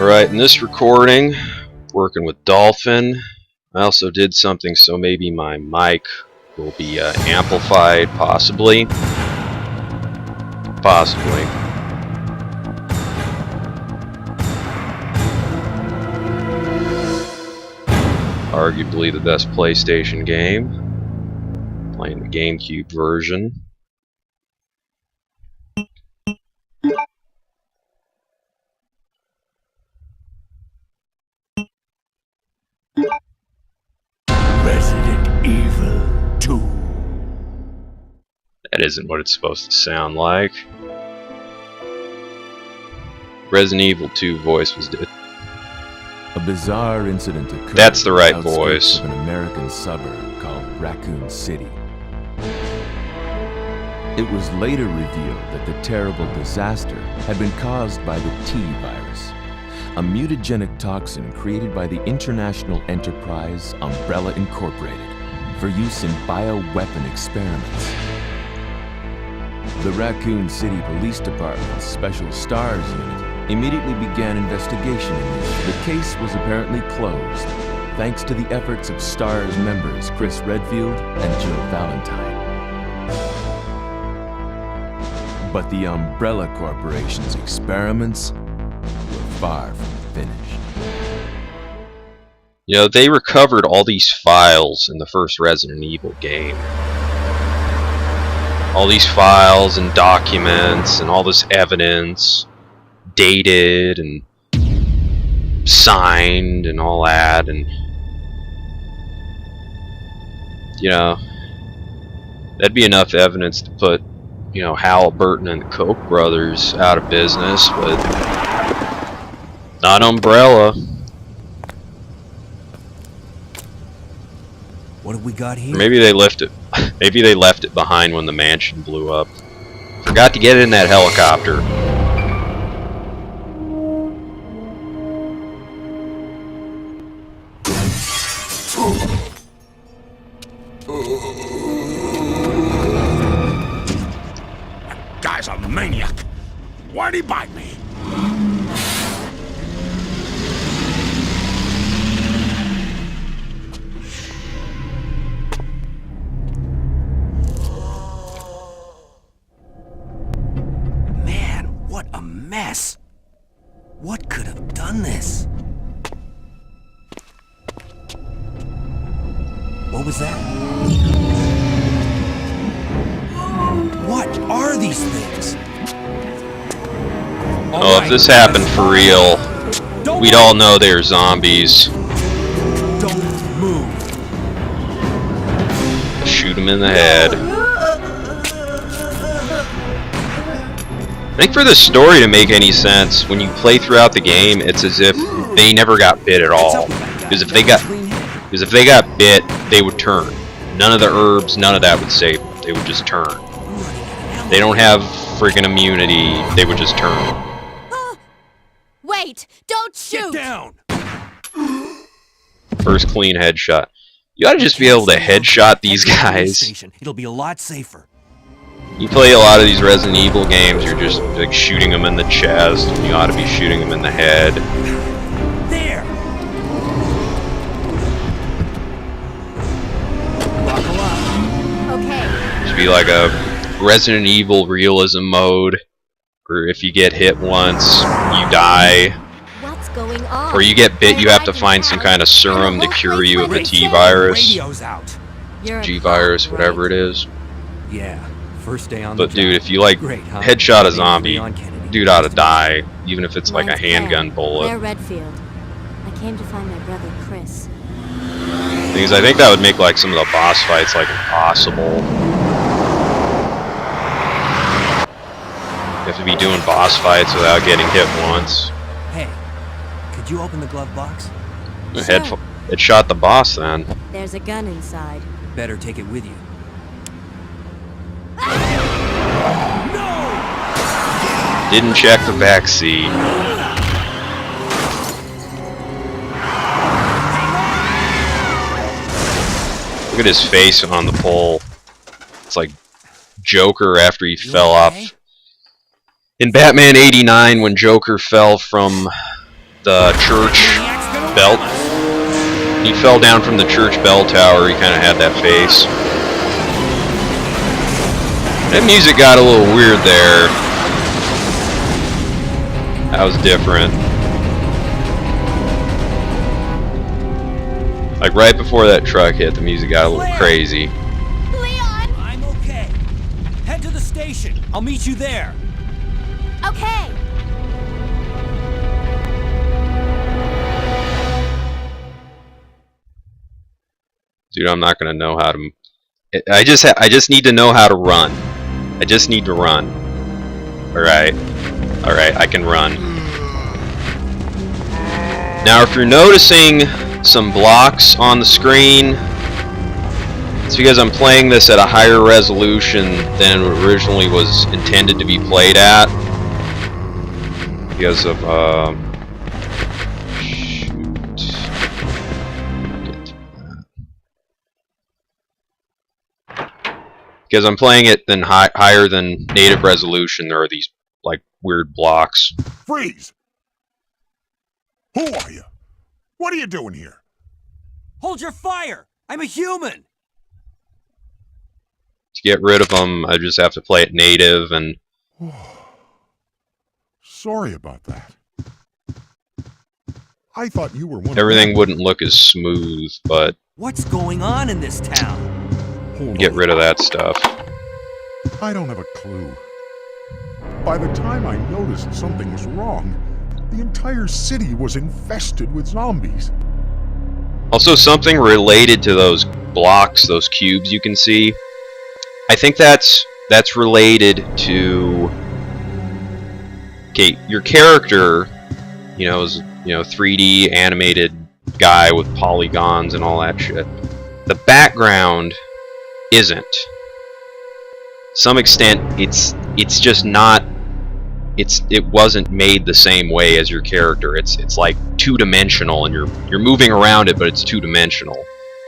Alright, in this recording, working with Dolphin. I also did something so maybe my mic will be amplified, possibly. Possibly. Arguably the best PlayStation game. Playing the GameCube version. Resident Evil 2. That isn't what it's supposed to sound like. Resident Evil 2 voice was did. A bizarre incident occurred. That's the right outskirts voice. Of an American suburb called Raccoon City. It was later revealed that the terrible disaster had been caused by the T virus, a mutagenic toxin created by the international enterprise Umbrella Incorporated for use in bioweapon experiments. The Raccoon City Police Department's Special Stars Unit immediately began investigation in this. The case was apparently closed, thanks to the efforts of STARS members Chris Redfield and Jill Valentine. But the Umbrella Corporation's experiments were far from finished. You know, they recovered all these files in the first Resident Evil game. All these files and documents and all this evidence, dated and signed and all that, and you know, that'd be enough evidence to put, you know, Halliburton and the Koch brothers out of business, but not Umbrella. What have we got here? Maybe they left it. Maybe they left it behind when the mansion blew up. Forgot to get in that helicopter. That guy's a maniac. Why'd he bite me? Man, what a mess. What could have done this? What was that? What are these things? Oh, if this happened for real, we'd all know they're zombies. Don't move. Shoot them in the head. I think for the story to make any sense, when you play throughout the game, it's as if they never got bit at all. Because if they got bit, they would turn. None of the herbs, none of that would save them. They would just turn. They don't have freaking immunity. They would just turn. Wait! Don't shoot! Get down. First clean headshot. You ought to just be able to headshot these guys. It'll be a lot safer. You play a lot of these Resident Evil games, you're just like shooting them in the chest. You ought to be shooting them in the head. There. Buckle up. Okay. Should be like a Resident Evil realism mode, where if you get hit once, you die. What's going on? Or you get bit, you have to find some kind of serum to cure you of the T virus. Radio's out. G virus, whatever it is. Yeah. First day on But the dude, job. if you like Great, huh? headshot a zombie, On Kennedy. dude ought to die, even if it's like a Mine's handgun Claire bullet. Redfield. I came to find my brother Chris. Because I think that would make like some of the boss fights like impossible. You have to be doing boss fights without getting hit once. Hey, could you open the glove box? It shot the boss then. There's a gun inside. Better take it with you. Didn't check the back seat. Look at his face on the pole. It's like Joker after he fell off. In Batman '89, when Joker fell from the church belt. He fell down from the church bell tower. He kind of had that face. That music got a little weird there. That was different. Like right before that truck hit, the music got a little crazy. Leon! I'm okay. Head to the station. I'll meet you there. Okay. Dude, I'm not gonna know how to. I just need to know how to run. I just need to run. All right, I can run. Now, if you're noticing some blocks on the screen, it's because I'm playing this at a higher resolution than it originally was intended to be played at. Because of because I'm playing it than higher than native resolution, there are these like weird blocks. Freeze! Who are you? What are you doing here? Hold your fire! I'm a human! To get rid of them, I just have to play it native, and Sorry about that. I thought you were one. everything wouldn't look as smooth, but What's going on in this town? get rid of that stuff. I don't have a clue. By the time I noticed something was wrong, the entire city was infested with zombies. Also, something related to those blocks, those cubes you can see. I think that's related to. Okay, your character, is 3D animated guy with polygons and all that shit. The background isn't. To some extent, it's just not. It wasn't made the same way as your character. It's like two-dimensional, and you're moving around it, but it's two-dimensional.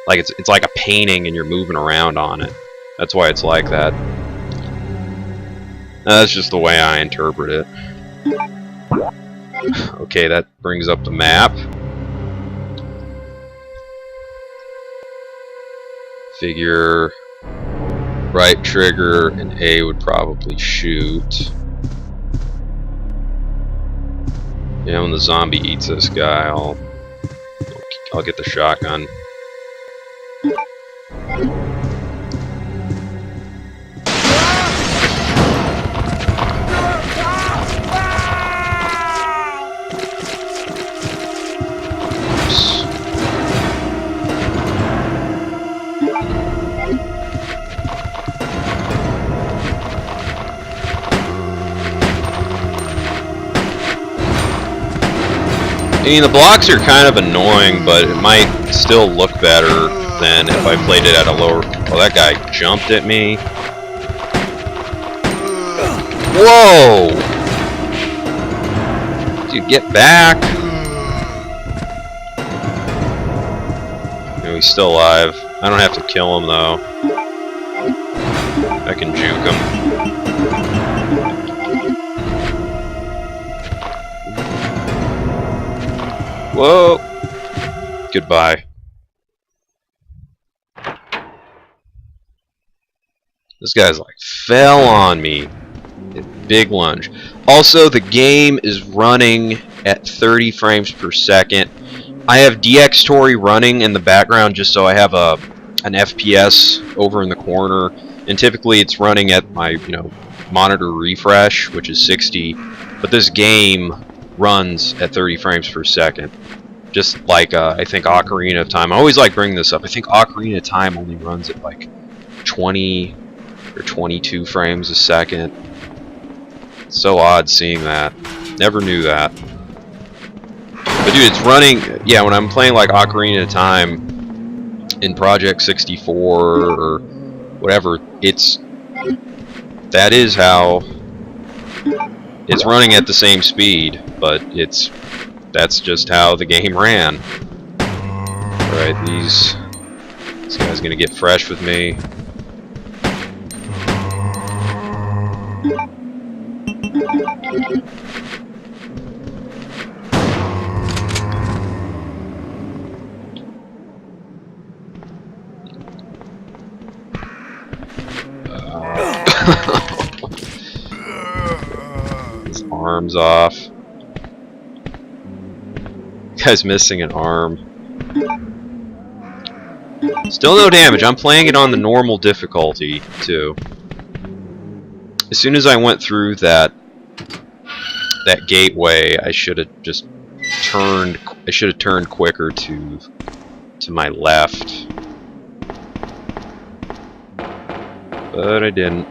Like it's like a painting, and you're moving around on it. That's why it's like that. That's just the way I interpret it. Okay, that brings up the map. Figure right trigger and A would probably shoot. Yeah, when the zombie eats this guy, I'll get the shotgun. I mean, the blocks are kind of annoying, but it might still look better than if I played it at a lower... Oh, that guy jumped at me. Whoa! Dude, get back! No, he's still alive. I don't have to kill him, though. I can juke him. Whoa! Goodbye. This guy's like fell on me. Big lunge. Also, the game is running at 30 frames per second. I have DxTory running in the background just so I have an FPS over in the corner, and typically it's running at my monitor refresh, which is 60. But this game runs at 30 frames per second. Just like, I think Ocarina of Time. I always like bringing this up. I think Ocarina of Time only runs at like 20 or 22 frames a second. It's so odd seeing that. Never knew that. But dude, it's running... Yeah, when I'm playing like Ocarina of Time in Project 64 or whatever, that is how... It's running at the same speed, but that's just how the game ran. Alright, this guy's gonna get fresh with me. His arm's off. Guy's missing an arm. Still no damage. I'm playing it on the normal difficulty too. As soon as I went through that gateway, I should have just turned. I should have turned quicker to my left, but I didn't.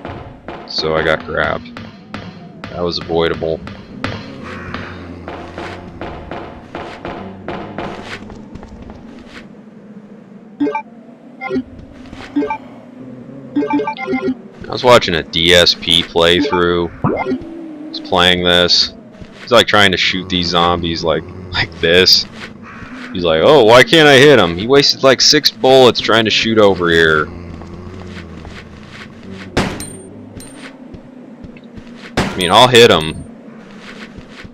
So I got grabbed. That was avoidable. I was watching a DSP playthrough. He's playing this. He's like trying to shoot these zombies like this. He's like, oh, why can't I hit him? He wasted like 6 bullets trying to shoot over here. I mean, I'll hit them.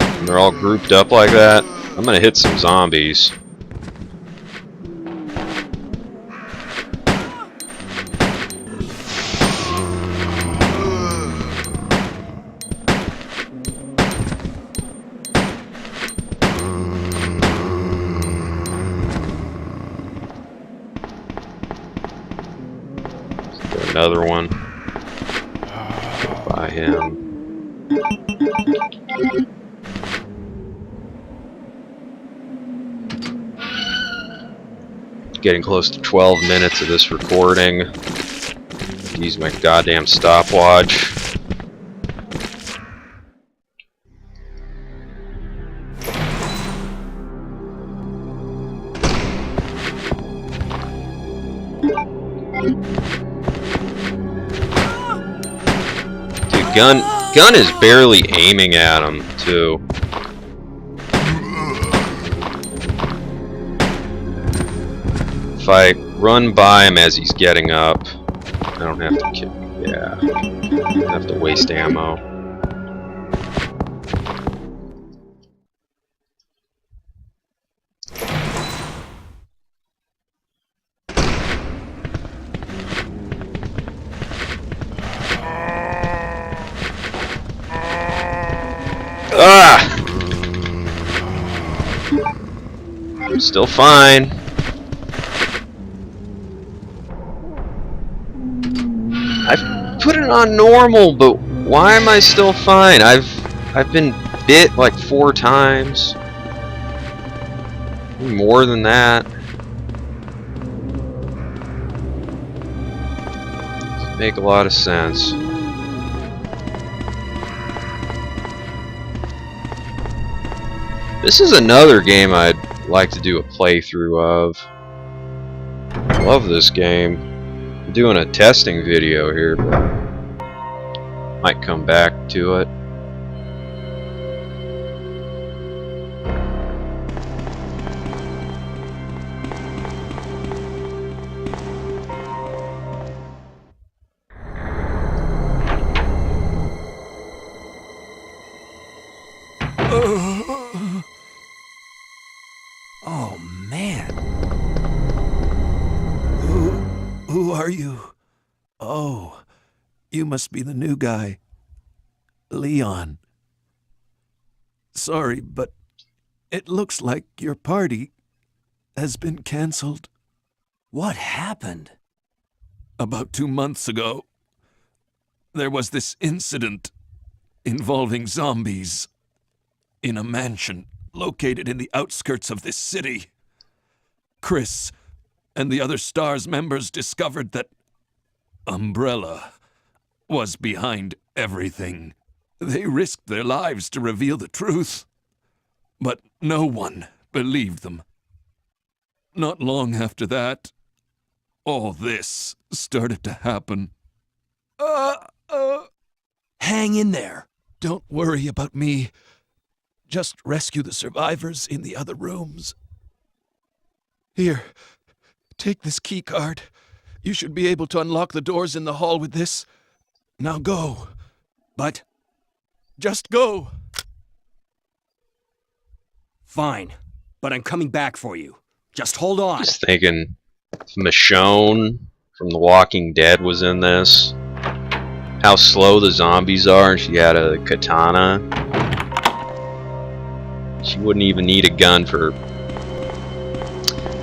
And they're all grouped up like that. I'm gonna hit some zombies. Another one by him. Getting close to 12 minutes of this recording. Use my goddamn stopwatch. Gun is barely aiming at him, too. If I run by him as he's getting up, I don't have to kill him. Yeah. I don't have to waste ammo. Ah! I'm still fine. I've put it on normal, but why am I still fine? I've been bit like 4 times. More than that. Doesn't make a lot of sense. This is another game I'd like to do a playthrough of. I love this game. I'm doing a testing video here, but might come back to it. Oh, man. Who are you? Oh, you must be the new guy. Leon. Sorry, but it looks like your party has been canceled. What happened? About 2 months ago, there was this incident involving zombies in a mansion located in the outskirts of this city. Chris and the other STARS members discovered that Umbrella was behind everything. They risked their lives to reveal the truth, but no one believed them. Not long after that, all this started to happen. Hang in there. Don't worry about me. Just rescue the survivors in the other rooms. Here, take this key card. You should be able to unlock the doors in the hall with this. Now go. But just go. Fine, but I'm coming back for you. Just hold on. Just thinking if Michonne from The Walking Dead was in this. how slow the zombies are, and she had a katana. She wouldn't even need a gun for...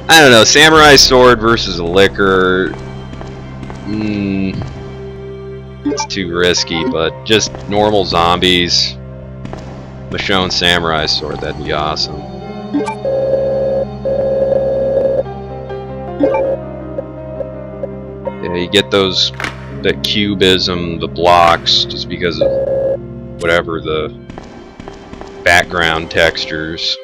I don't know, samurai sword versus a liquor... it's too risky, but just normal zombies. Michonne samurai sword, that'd be awesome. Yeah, you get those... that cubism, the blocks, just because of whatever the background textures.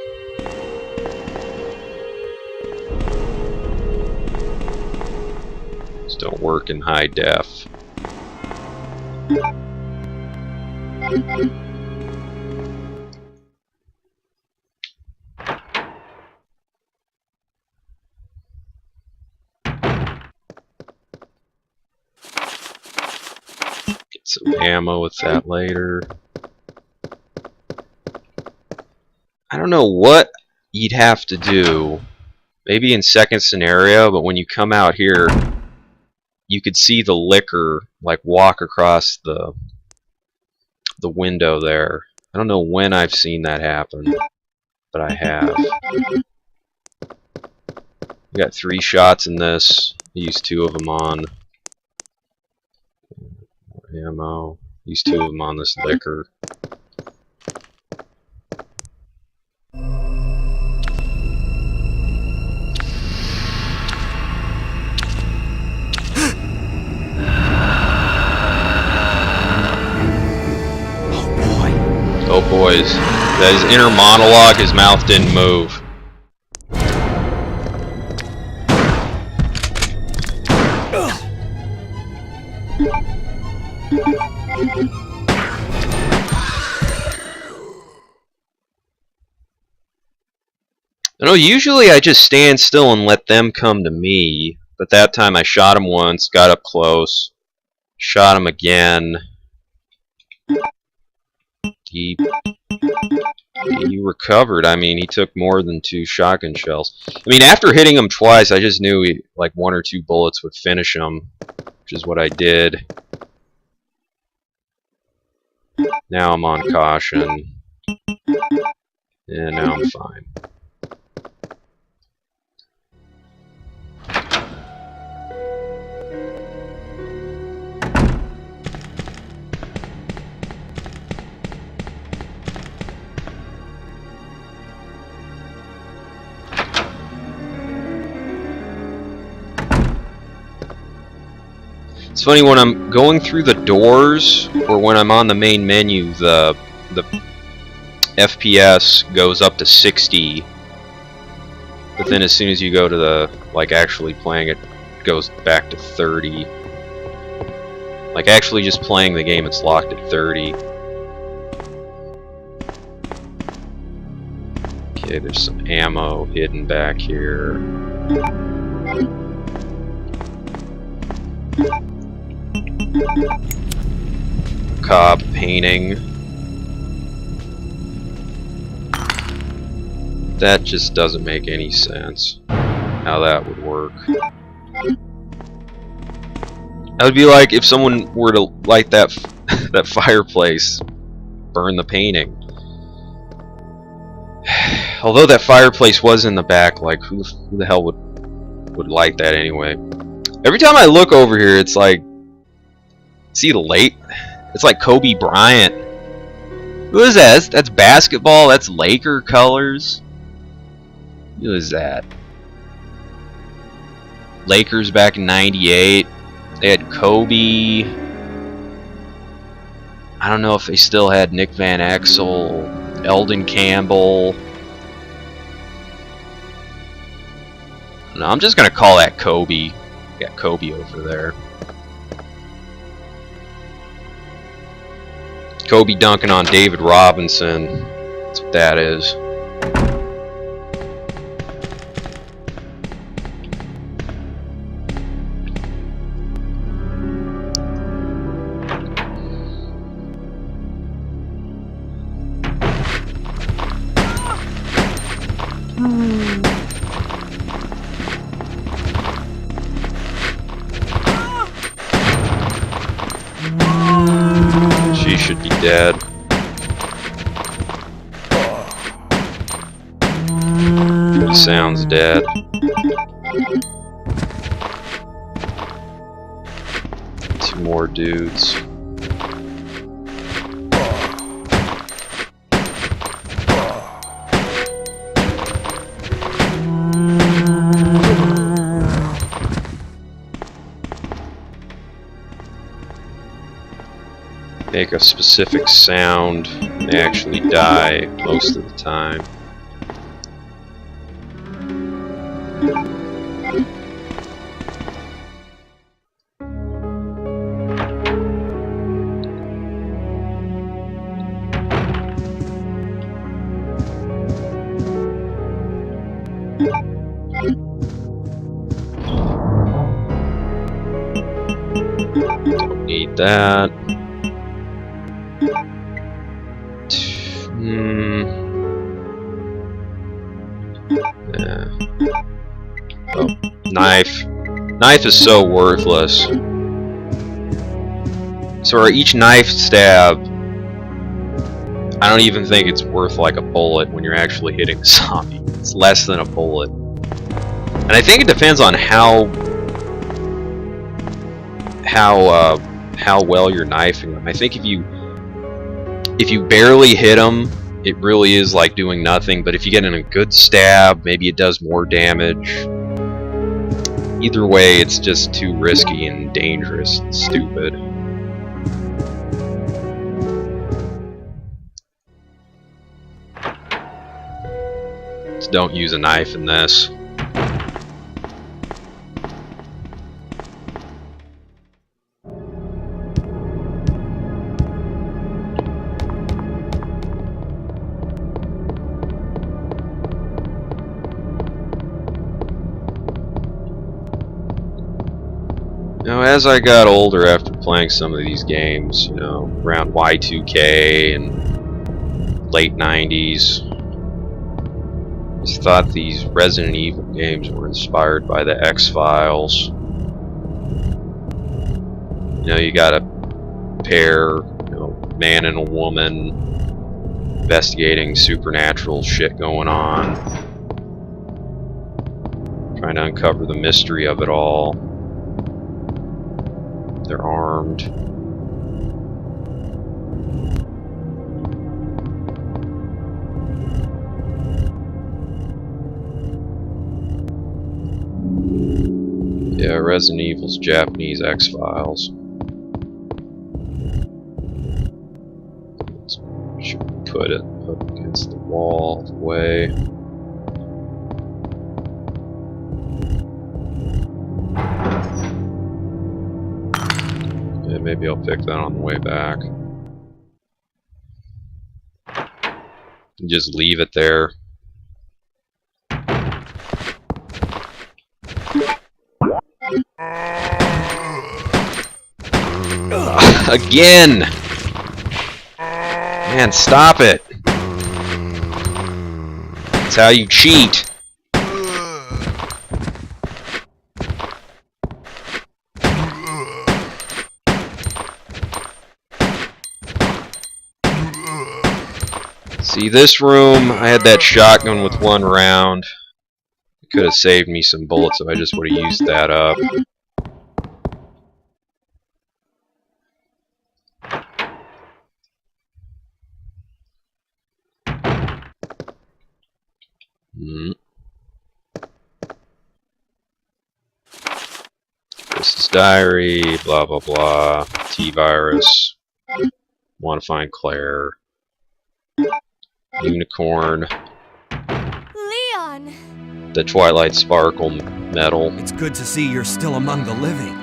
Just don't work in high def. Get some ammo with that later. I don't know what you'd have to do. Maybe in second scenario, but when you come out here, you could see the liquor like walk across the window there. I don't know when I've seen that happen, but I have. We got 3 shots in this. Use 2 of them on more ammo. Use 2 of them on this liquor. Oh boys, that his inner monologue, his mouth didn't move. I know usually I just stand still and let them come to me, but that time I shot him once, got up close, shot him again. He recovered. I mean, he took more than 2 shotgun shells. I mean, after hitting him twice, I just knew like 1 or 2 bullets would finish him, which is what I did. Now I'm on caution. And now I'm fine. It's funny, when I'm going through the doors, or when I'm on the main menu, the FPS goes up to 60, but then as soon as you go to the, like, actually playing it, it goes back to 30. Like, actually just playing the game, it's locked at 30. Okay, there's some ammo hidden back here. Cob painting. That just doesn't make any sense. How that would work. That would be like if someone were to light that that fireplace, burn the painting. Although that fireplace was in the back, like who the hell would light that anyway? Every time I look over here, it's like, see the late? It's like Kobe Bryant. Who is that? That's basketball. That's Laker colors. Who is that? Lakers back in '98. They had Kobe. I don't know if they still had Nick Van Exel, Eldon Campbell. No, I'm just gonna call that Kobe. Got Kobe over there. Kobe dunking on David Robinson. That's what that is. She should be dead. He sounds dead. Two more dudes. Make a specific sound, they actually die most of the time. Don't need that. Yeah. Oh, knife. Knife is so worthless. So each knife stab, I don't even think it's worth like a bullet when you're actually hitting the zombie. It's less than a bullet. And I think it depends on how well you're knifing them. I think if you barely hit them, it really is like doing nothing, but if you get in a good stab, maybe it does more damage. Either way, it's just too risky and dangerous and stupid. Just don't use a knife in this. Now, as I got older after playing some of these games, you know, around Y2K and late 90s, I just thought these Resident Evil games were inspired by the X-Files. You know, you got a pair, you know, man and a woman investigating supernatural shit going on, trying to uncover the mystery of it all. They're armed. Yeah, Resident Evil's Japanese X-Files. Should put it up against the wall all the way. Yeah, maybe I'll pick that on the way back. Just leave it there. Again! Man, stop it! That's how you cheat. See, this room, I had that shotgun with one round. It could have saved me some bullets if I just would have used that up. This is diary, blah blah blah, T-virus, want to find Claire, unicorn, Leon! the Twilight Sparkle medal. It's good to see you're still among the living.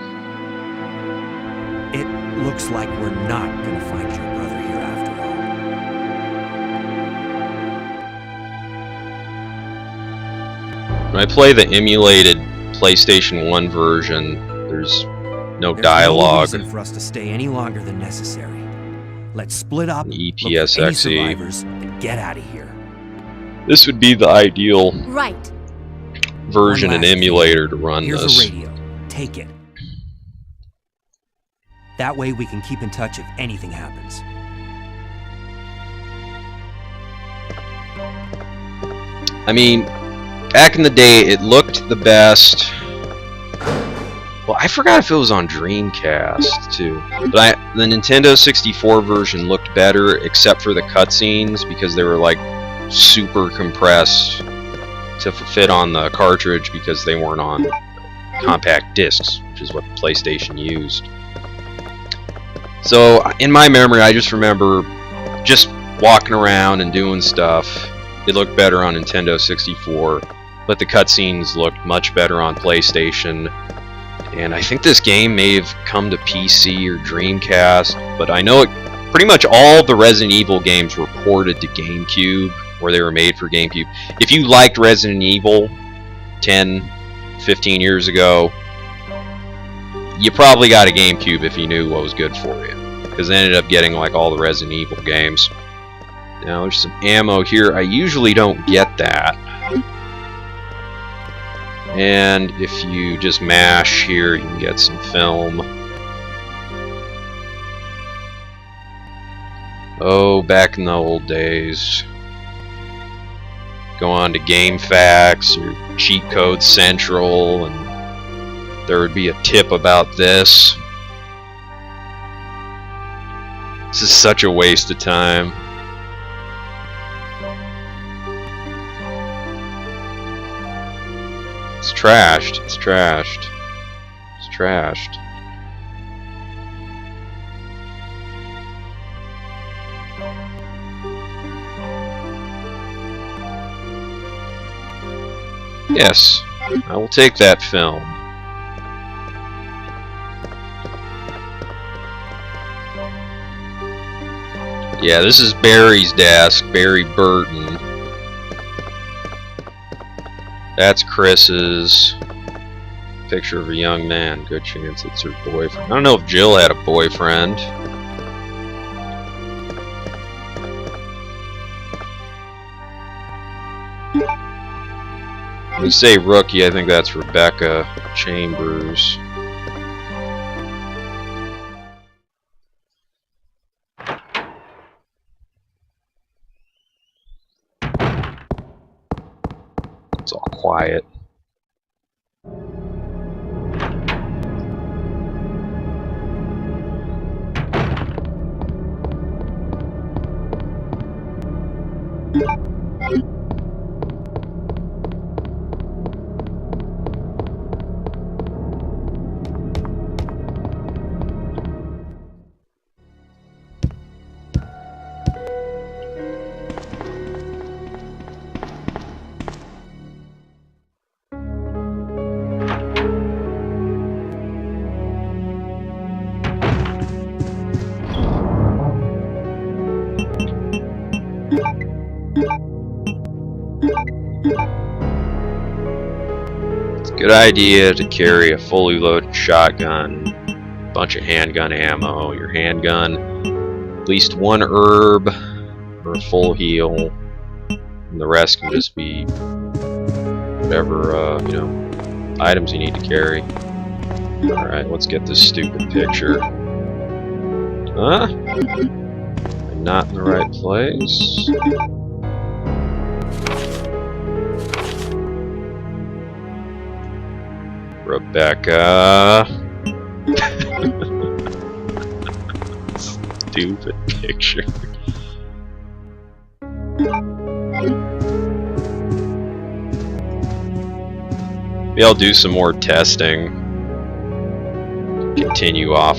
It looks like we're not gonna find your brother here after all. When I play the emulated PlayStation 1 version, there's no dialogue. There's no reason for us to stay any longer than necessary. Let's split up, look for any EPSXE. survivors, and get out of here. This would be the ideal Right. version One and last emulator to run Here's this. a radio. Take it. That way we can keep in touch if anything happens. I mean, back in the day, it looked the best. Well, I forgot if it was on Dreamcast, too. But the Nintendo 64 version looked better, except for the cutscenes, because they were, like, super compressed to fit on the cartridge, because they weren't on compact discs, which is what the PlayStation used. So, in my memory, I just remember just walking around and doing stuff. It looked better on Nintendo 64, but the cutscenes looked much better on PlayStation. And I think this game may have come to PC or Dreamcast, but I know pretty much all the Resident Evil games were ported to GameCube, or they were made for GameCube. If you liked Resident Evil 10, 15 years ago, you probably got a GameCube if you knew what was good for you, because they ended up getting like all the Resident Evil games. Now there's some ammo here. I usually don't get that. And if you just mash here, you can get some film. Oh, back in the old days. Go on to GameFAQs or Cheat Code Central, and there would be a tip about this. This is such a waste of time. It's trashed. It's trashed. It's trashed. Yes, I will take that film. Yeah, this is Barry's desk, Barry Burton. That's Chris's. Picture of a young man. Good chance it's her boyfriend. I don't know if Jill had a boyfriend. When you say rookie, I think that's Rebecca Chambers. It's all quiet. Good idea to carry a fully loaded shotgun, a bunch of handgun ammo, your handgun, at least one herb or a full heal, and the rest can just be whatever you know, items you need to carry. Alright, let's get this stupid picture. Huh? I'm not in the right place. Rebecca. Stupid picture. Maybe I'll do some more testing. Continue off